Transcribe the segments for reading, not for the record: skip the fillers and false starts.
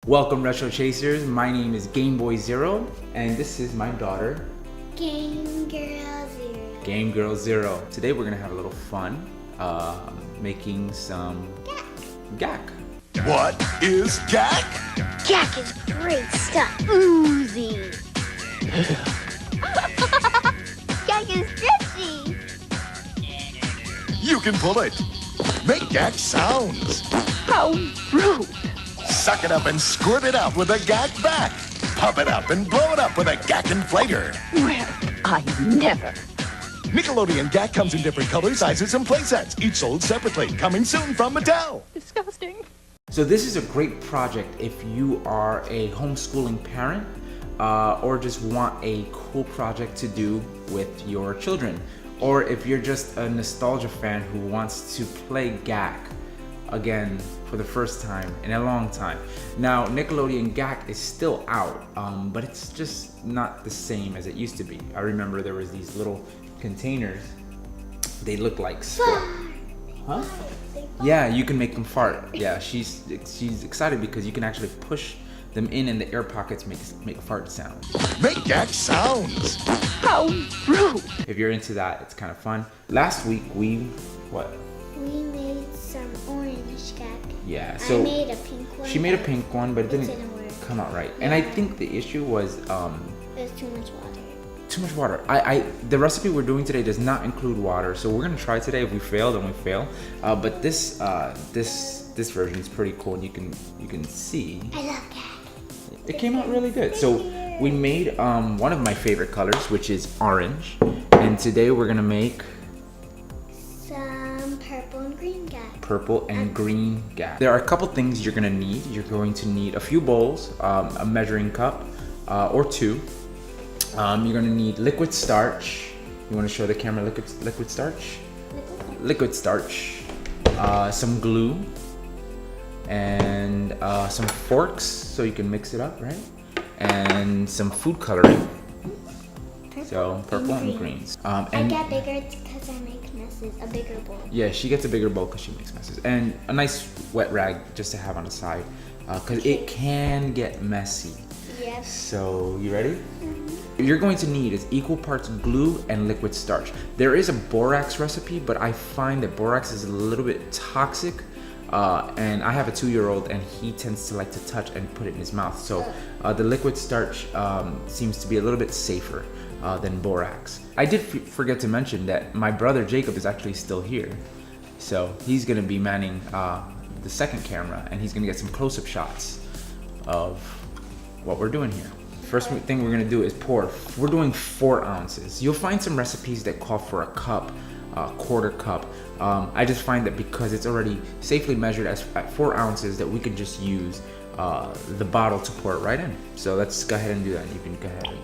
Welcome Retro Chasers, my name is Game Boy Zero, and this is my daughter, Game Girl Zero. Game Girl Zero. Today we're gonna have a little fun, making some Gak. What is Gak? Gak is great stuff. Oozy. Gak is stretchy. You can pull it. Make Gak sounds. How rude! Suck it up and squirt it out with a Gak back. Pump it up and blow it up with a Gak inflator. Well, I never. Nickelodeon Gak comes in different colors, sizes, and playsets, each sold separately. Coming soon from Mattel. Disgusting. So this is a great project if you are a homeschooling parent or just want a cool project to do with your children. Or if you're just a nostalgia fan who wants to play Gak again for the first time in a long time. Now, Nickelodeon Gak is still out, but it's just not the same as it used to be. I remember there was these little containers. They look like huh? Yeah, you can make them fart. Yeah, she's excited because you can actually push them in and the air pockets make a fart sound. Make Gak sounds. How rude! If you're into that, it's kind of fun. Last week we We made some orange Gak. Yeah, so I made a pink one. she made a pink one, but it didn't work. come out right. And I think the issue was There's too much water. too much water. The recipe we're doing today does not include water, so we're gonna try today. If we fail, then we fail. But this version is pretty cool, and you can see I love Gak. it came out really good. So we made one of my favorite colors, which is orange, and today we're gonna make Some purple and green Gak. purple and green Gak. There are a couple things you're gonna need. You're going to need a few bowls, a measuring cup, or two. You're gonna need liquid starch. You wanna show the camera liquid starch? Liquid starch, some glue, and some forks so you can mix it up, right? And some food coloring. So purple and greens. I And get bigger because I make messes. A bigger bowl. yeah, she gets a bigger bowl because she makes messes. And a nice wet rag just to have on the side because it can get messy. Yes. So you ready? You're going to need is equal parts glue and liquid starch. There is a borax recipe, but I find that borax is a little bit toxic. And I have a 2-year-old and he tends to like to touch and put it in his mouth. So the liquid starch seems to be a little bit safer than borax. I did forget to mention that my brother Jacob is actually still here. So he's gonna be manning the second camera and he's gonna get some close-up shots of what we're doing here. First thing we're gonna do is pour. We're doing 4 ounces. You'll find some recipes that call for a cup, quarter cup. I just find that because it's already safely measured at 4 ounces that we can just use the bottle to pour it right in. So let's go ahead and do that. You can go ahead.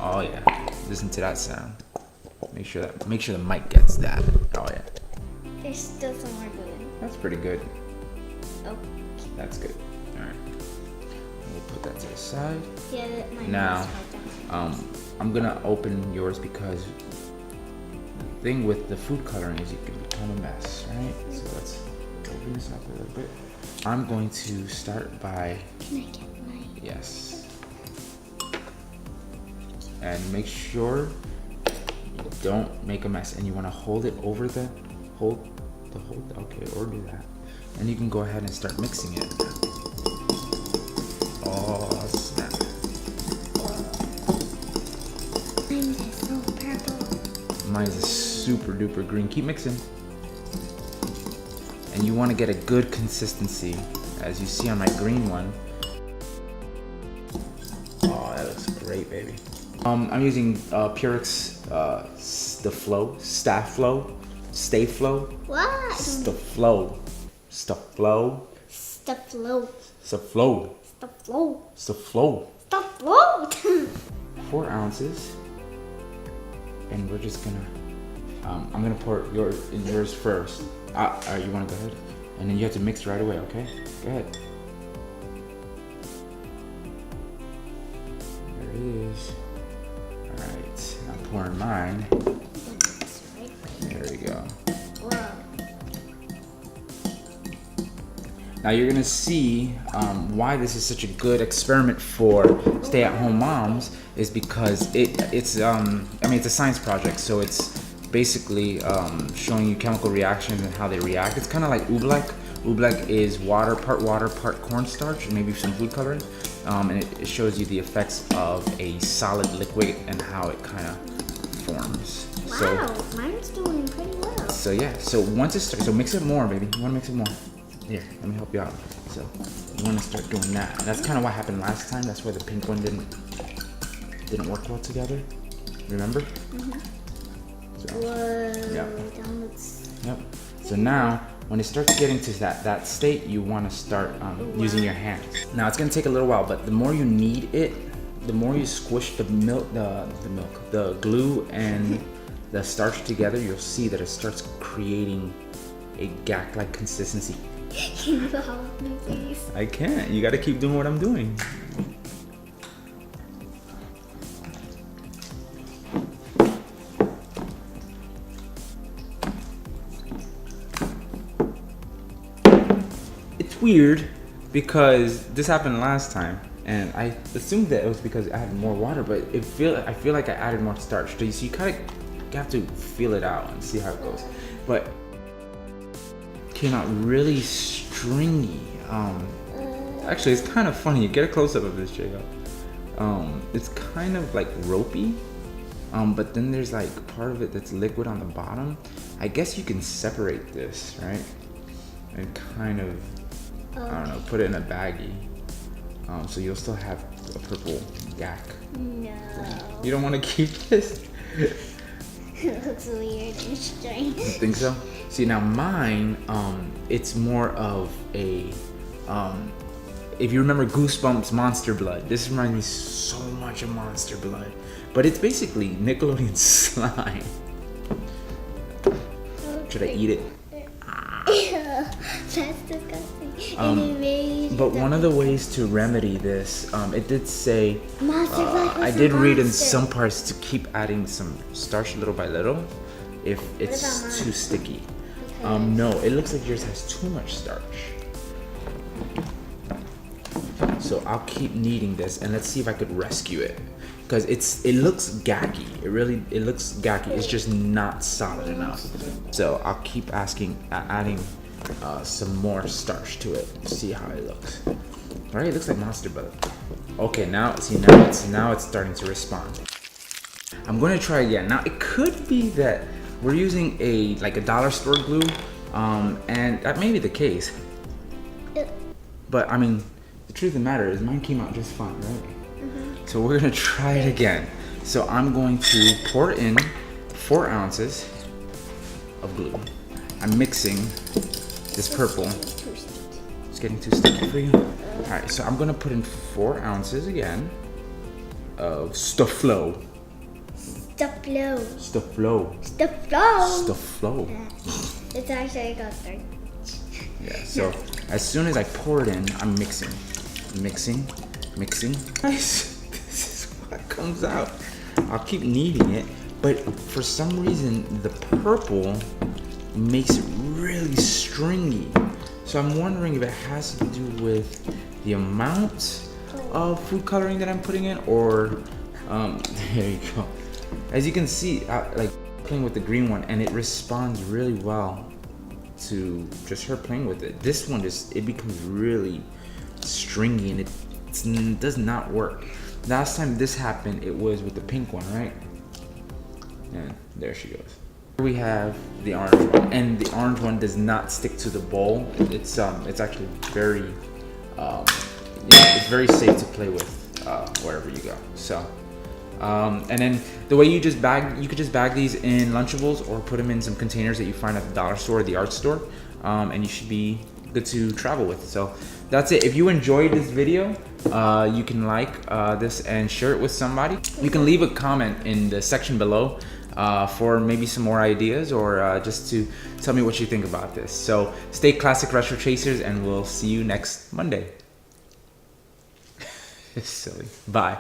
Oh yeah, listen to that sound. Make sure the mic gets that. Oh yeah. There's still some more glue. That's pretty good. Oh. That's good. All right. We'll put that to the side. Yeah, my Now, nose fell down. I'm gonna open yours because the thing with the food coloring is you can become a mess, right? So let's open this up a little bit. I'm going to start by, Can I get mine? yes. And make sure you don't make a mess and you wanna hold it over okay, or do that. And you can go ahead and start mixing it. Oh, snap. Mine is so purple. Mine's a super duper green. Keep mixing. And you want to get a good consistency, as you see on my green one. Oh, that looks great, baby. I'm using Purex Stay Flow. Stay Flow. What? Stuff Flow. Stuff float. Stuff Flow. Stuff float. Stuff Flow. Stuff float. 4 ounces. And we're just gonna, I'm gonna pour yours first. You wanna go ahead? And then you have to mix right away, okay? Go ahead. There it is. All right, I'm pouring mine. There we go. Wow. Now you're gonna see why this is such a good experiment for stay-at-home moms is because it's I mean it's a science project, so it's basically showing you chemical reactions and how they react. It's kind of like oobleck. Oobleck is water, part cornstarch, and maybe some food coloring, and it shows you the effects of a solid liquid and how it kind of forms. Wow, mine's doing pretty well. So yeah, so once it starts, so mix it more, baby. You wanna mix it more? Here, let me help you out. So you wanna start doing that. And that's kind of what happened last time. That's why the pink one didn't work well together. Remember? Mm-hmm. So, Whoa, yeah. that looks... Yep. So now, when it starts getting to that state, you want to start using your hands. Now it's gonna take a little while, but the more you knead it, the more you squish the glue and the starch together, you'll see that it starts creating a Gak-like consistency. Can you help me, please? I can't. You gotta keep doing what I'm doing. It's weird because this happened last time, and I assumed that it was because I had more water, but I feel like I added more starch. So you kind of have to feel it out and see how it goes. But came out really stringy. Actually, it's kind of funny. Get a close up of this, Jacob. It's kind of like ropey, but then there's like part of it that's liquid on the bottom. I guess you can separate this, right? And kind of, I don't know, put it in a baggie. So you'll still have a purple Gak. No. You don't want to keep this? It looks weird and strange. You think so? See, now mine, it's more of a, if you remember Goosebumps Monster Blood, this reminds me so much of Monster Blood. But it's basically Nickelodeon slime. Should I eat it? That's disgusting. But one of the ways to remedy this, it did say, Monster Blood I was did a read in monster. some parts to keep adding some starch little by little if it's about too mine? sticky. No, it looks like yours has too much starch. So I'll keep kneading this and let's see if I could rescue it. Because it looks gacky. It looks gacky. It's just not solid enough. So I'll keep adding some more starch to it. See how it looks. All right, it looks like Monster Blood. Okay, now it's starting to respond. I'm gonna try again. Now it could be that we're using a dollar store glue, and that may be the case. But I mean, the truth of the matter is mine came out just fine, right? So we're gonna try it again. So I'm going to pour in 4 ounces of glue. I'm mixing this purple. It's getting too sticky for you. All right, so I'm gonna put in 4 ounces again of Stuflo. Stuflo. It's actually got starch. Yeah, so as soon as I pour it in, I'm mixing. Nice. This is what comes out. I'll keep kneading it, but for some reason, the purple makes it really stringy. So I'm wondering if it has to do with the amount of food coloring that I'm putting in, or there you go. As you can see, like playing with the green one, and it responds really well to just her playing with it. This one it becomes really stringy, and it does not work. Last time this happened, it was with the pink one, right? And there she goes. Here we have the orange one, and the orange one does not stick to the bowl. It's actually very, it's very safe to play with wherever you go. So, and then the way you could just bag these in Lunchables or put them in some containers that you find at the dollar store or the art store, and you should be good to travel with. So that's it. If you enjoyed this video, you can like this and share it with somebody. You can leave a comment in the section below for maybe some more ideas, or just to tell me what you think about this. So stay classic retro chasers, and we'll see you next Monday. It's silly. Bye.